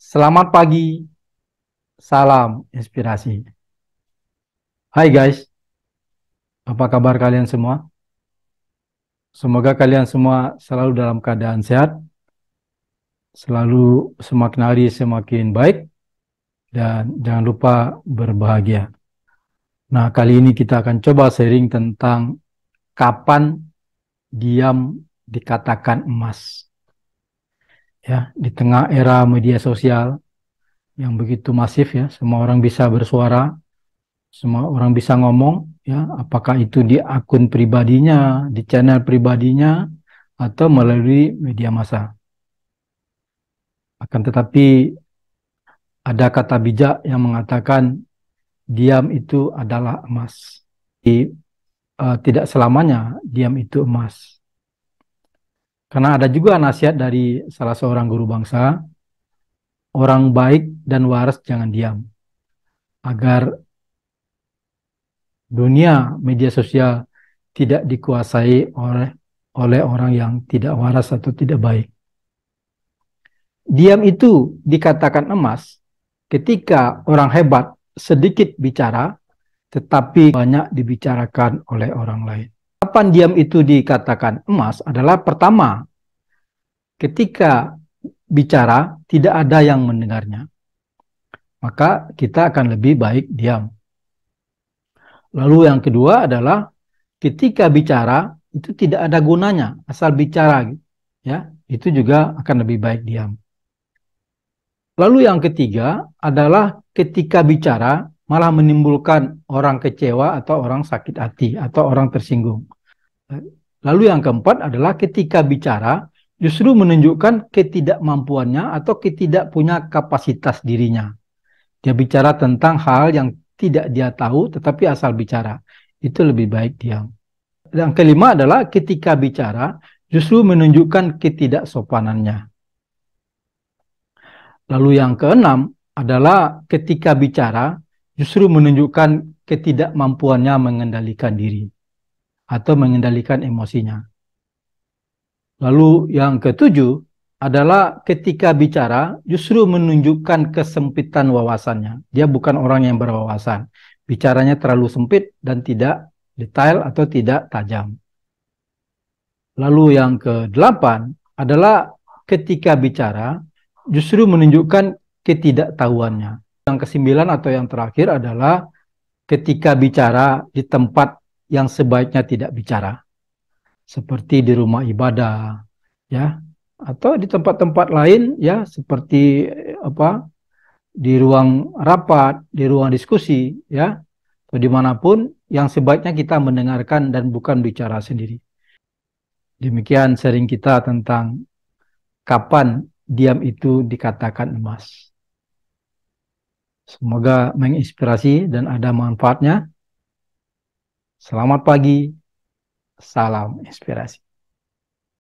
Selamat pagi, salam inspirasi. Hai guys, apa kabar kalian semua? Semoga kalian semua selalu dalam keadaan sehat, selalu semakin hari semakin baik, dan jangan lupa berbahagia. Nah, kali ini kita akan coba sharing tentang kapan diam dikatakan emas. Ya, di tengah era media sosial yang begitu masif ya, semua orang bisa bersuara, semua orang bisa ngomong, ya, apakah itu di akun pribadinya, di channel pribadinya, atau melalui media massa. Akan tetapi ada kata bijak yang mengatakan diam itu adalah emas. Tidak selamanya diam itu emas. Karena ada juga nasihat dari salah seorang guru bangsa, orang baik dan waras jangan diam, agar dunia media sosial tidak dikuasai oleh orang yang tidak waras atau tidak baik. Diam itu dikatakan emas ketika orang hebat sedikit bicara tetapi banyak dibicarakan oleh orang lain. Kapan diam itu dikatakan emas adalah pertama, ketika bicara tidak ada yang mendengarnya, maka kita akan lebih baik diam. Lalu yang kedua adalah ketika bicara itu tidak ada gunanya, asal bicara, ya, itu juga akan lebih baik diam. Lalu yang ketiga adalah ketika bicara malah menimbulkan orang kecewa atau orang sakit hati atau orang tersinggung. Lalu yang keempat adalah ketika bicara justru menunjukkan ketidakmampuannya atau ketidakpunya kapasitas dirinya. Dia bicara tentang hal yang tidak dia tahu tetapi asal bicara. Itu lebih baik diam. Yang kelima adalah ketika bicara justru menunjukkan ketidaksopanannya. Lalu yang keenam adalah ketika bicara justru menunjukkan ketidakmampuannya mengendalikan diri atau mengendalikan emosinya. Lalu yang ketujuh adalah ketika bicara justru menunjukkan kesempitan wawasannya. Dia bukan orang yang berwawasan. Bicaranya terlalu sempit dan tidak detail atau tidak tajam. Lalu yang kedelapan adalah ketika bicara justru menunjukkan ketidaktahuannya. Yang kesembilan atau yang terakhir adalah ketika bicara di tempat yang sebaiknya tidak bicara. Seperti di rumah ibadah, ya, atau di tempat-tempat lain, ya, seperti di ruang rapat, di ruang diskusi, ya, atau dimanapun yang sebaiknya kita mendengarkan dan bukan bicara sendiri. Demikian sharing kita tentang kapan diam itu dikatakan emas. Semoga menginspirasi dan ada manfaatnya. Selamat pagi, salam inspirasi.